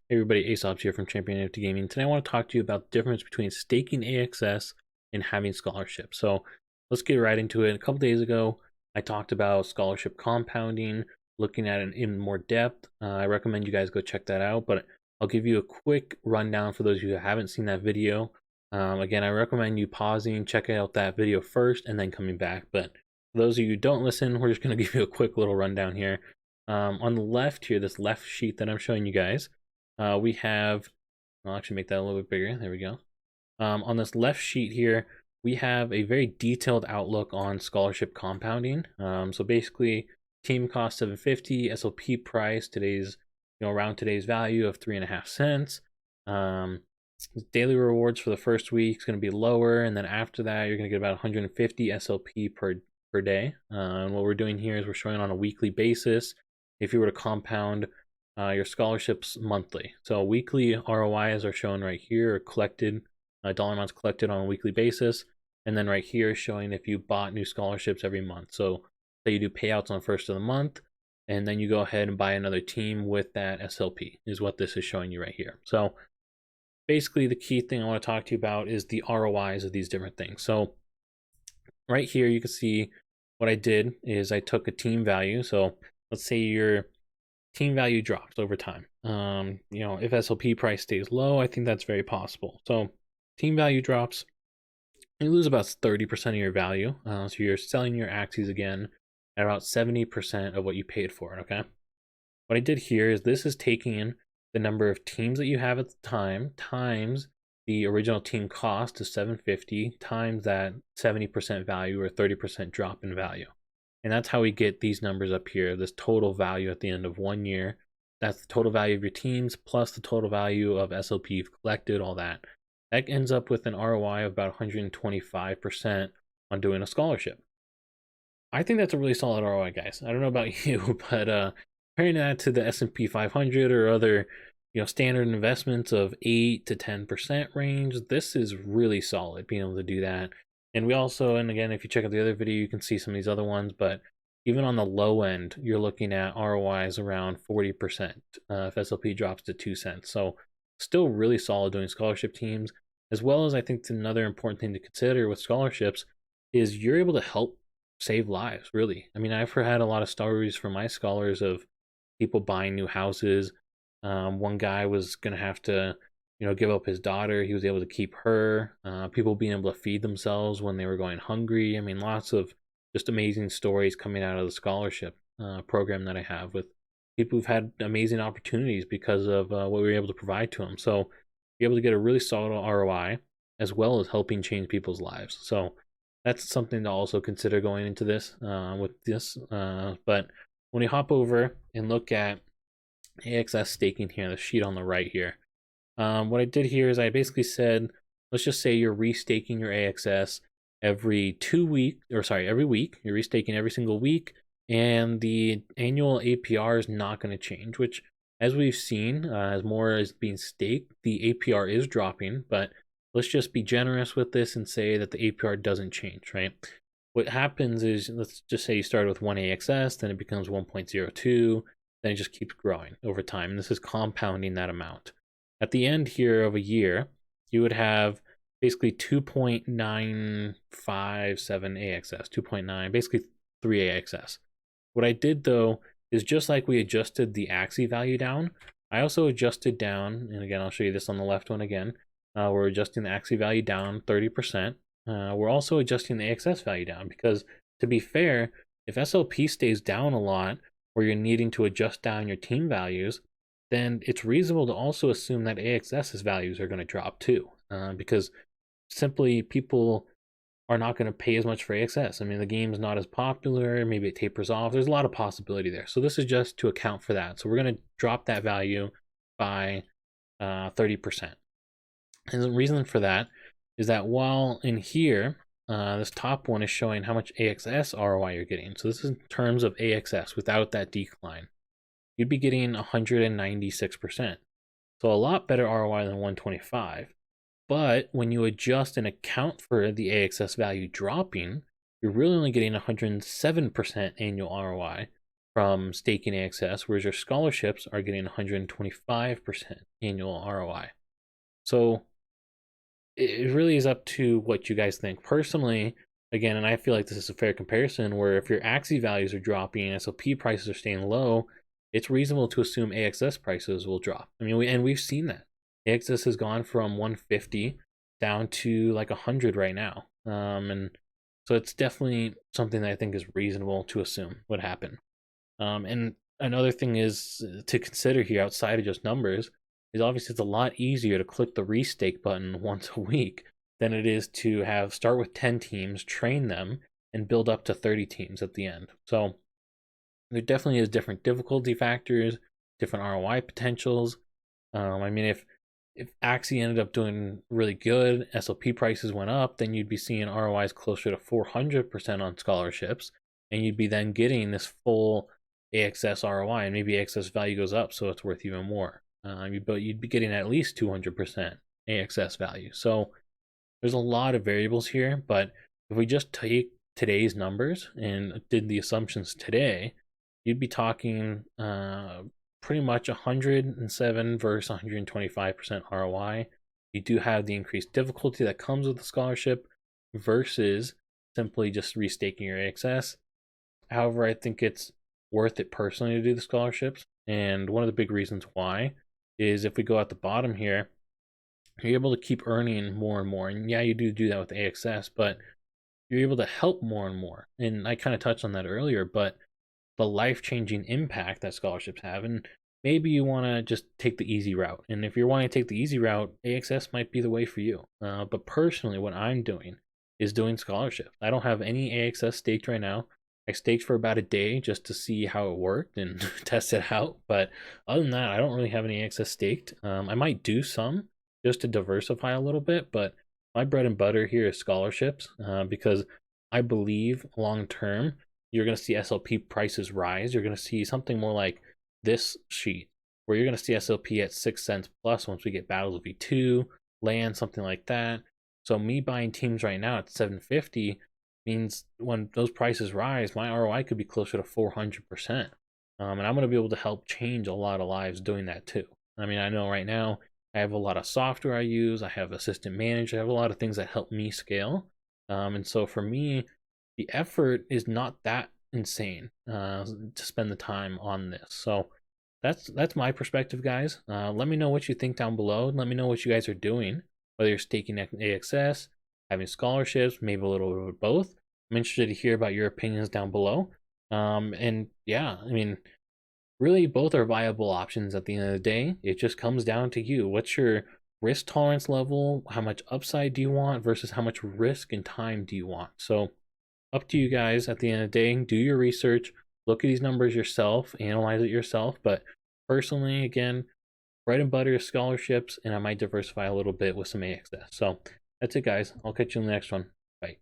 Hey everybody, Aesop's here from Champion NFT Gaming. Today I want to talk to you about the difference between staking AXS and having scholarship. So let's get right into it. A couple days ago, I talked about scholarship compounding, looking at it in more depth. I recommend you guys go check that out, but I'll give you a quick rundown for those of you who haven't seen that video. Again, I recommend you pausing, checking out that video first, and then coming back. But for those of you who don't listen, we're just going to give you a quick little rundown here. On the left here, this left sheet that I'm showing you guys, we have, I'll actually make that a little bit bigger. There we go. On this left sheet here, we have a very detailed outlook on scholarship compounding. So basically, team cost 750, SLP price today's, around today's value of 3.5 cents. Daily rewards for the first week is going to be lower, and then after that, you're going to get about 150 SLP per day. And what we're doing here is we're showing on a weekly basis. If you were to compound your scholarships monthly. So weekly ROIs are shown right here, or collected, dollar amounts collected on a weekly basis. And then right here showing if you bought new scholarships every month. So say you do payouts on the first of the month, and then you go ahead and buy another team with that SLP is what this is showing you right here. So basically the key thing I want to talk to you about is the ROIs of these different things. So right here you can see what I did is I took a team value. So let's say your team value drops over time. If SLP price stays low, I think that's very possible. So team value drops, you lose about 30% of your value. So you're selling your Axies again at about 70% of what you paid for it, okay? What I did here is this is taking in the number of teams that you have at the time times the original team cost is 750 times that 70% value or 30% drop in value. And that's how we get these numbers up here, this total value at the end of 1 year. That's the total value of your teams plus the total value of SLP you've collected, all that. That ends up with an ROI of about 125% on doing a scholarship. I think that's a really solid ROI, guys. I don't know about you, but comparing that to the S&P 500 or other standard investments of 8 to 10% range, this is really solid being able to do that. And we also, and again, if you check out the other video, you can see some of these other ones, but even on the low end, you're looking at ROIs around 40% if SLP drops to 2 cents. So still really solid doing scholarship teams, as well as I think another important thing to consider with scholarships is you're able to help save lives, really. I mean, I've had a lot of stories from my scholars of people buying new houses. One guy was going to have to give up his daughter. He was able to keep her. People being able to feed themselves when they were going hungry. I mean, lots of just amazing stories coming out of the scholarship program that I have with people who've had amazing opportunities because of what we were able to provide to them. So be able to get a really solid ROI as well as helping change people's lives. So that's something to also consider going into this with this. But when you hop over and look at AXS staking here, the sheet on the right here, what I did here is I basically said, let's just say you're restaking your AXS every week. You're restaking every single week, and the annual APR is not going to change, which, as we've seen, as more is being staked, the APR is dropping, but let's just be generous with this and say that the APR doesn't change, right? What happens is, let's just say you started with 1 AXS, then it becomes 1.02, then it just keeps growing over time, and this is compounding that amount. At the end here of a year, you would have basically 2.957 AXS, 2.9, basically 3 AXS. What I did though is just like we adjusted the Axie value down, I also adjusted down, and again, I'll show you this on the left one again. We're adjusting the Axie value down 30%. We're also adjusting the AXS value down because, to be fair, if SLP stays down a lot, or you're needing to adjust down your team values, then it's reasonable to also assume that AXS's values are going to drop too, because simply people are not going to pay as much for AXS. I mean, the game's not as popular, maybe it tapers off. There's a lot of possibility there. So this is just to account for that. So we're going to drop that value by 30%. And the reason for that is that while in here, this top one is showing how much AXS ROI you're getting. So this is in terms of AXS without that decline. You'd be getting 196%. So a lot better ROI than 125. But when you adjust and account for the AXS value dropping, you're really only getting 107% annual ROI from staking AXS, whereas your scholarships are getting 125% annual ROI. So it really is up to what you guys think. Personally, again, and I feel like this is a fair comparison, where if your Axie values are dropping and SLP prices are staying low, it's reasonable to assume AXS prices will drop. I mean, we've seen that. AXS has gone from 150 down to like 100 right now. And so it's definitely something that I think is reasonable to assume would happen. And another thing is to consider here outside of just numbers is obviously it's a lot easier to click the restake button once a week than it is to have start with 10 teams, train them, and build up to 30 teams at the end. So there definitely is different difficulty factors, different ROI potentials. I mean, if Axie ended up doing really good, SLP prices went up, then you'd be seeing ROIs closer to 400% on scholarships, and you'd be then getting this full AXS ROI, and maybe AXS value goes up, so it's worth even more. But you'd be getting at least 200% AXS value. So there's a lot of variables here, but if we just take today's numbers and did the assumptions today, you'd be talking pretty much 107 versus 125% ROI. You do have the increased difficulty that comes with the scholarship versus simply just restaking your AXS. However, I think it's worth it personally to do the scholarships. And one of the big reasons why is if we go at the bottom here, you're able to keep earning more and more. And yeah, you do that with AXS, but you're able to help more and more. And I kind of touched on that earlier, but the life-changing impact that scholarships have, and maybe you want to just take the easy route. And if you're wanting to take the easy route, AXS might be the way for you. But personally, what I'm doing is doing scholarships. I don't have any AXS staked right now. I staked for about a day just to see how it worked and test it out. But other than that, I don't really have any AXS staked. I might do some just to diversify a little bit, but my bread and butter here is scholarships because I believe long term you're going to see SLP prices rise. You're going to see something more like this sheet where you're going to see SLP at 6 cents plus once we get Battles of V2, land, something like that. So me buying teams right now at 750 means when those prices rise, my ROI could be closer to 400%. And I'm going to be able to help change a lot of lives doing that too. I mean, I know right now I have a lot of software I use. I have assistant manager. I have a lot of things that help me scale. And so for me, the effort is not that insane to spend the time on this. So that's my perspective, guys. Let me know what you think down below. Let me know what you guys are doing, whether you're staking AXS, having scholarships, maybe a little bit of both. I'm interested to hear about your opinions down below. And yeah, I mean, really both are viable options at the end of the day. It just comes down to you. What's your risk tolerance level? How much upside do you want versus how much risk and time do you want? So up to you guys at the end of the day. Do your research, look at these numbers yourself, analyze it yourself. But personally, again, bread and butter is scholarships, and I might diversify a little bit with some AXS. So that's it, guys. I'll catch you in the next one. Bye.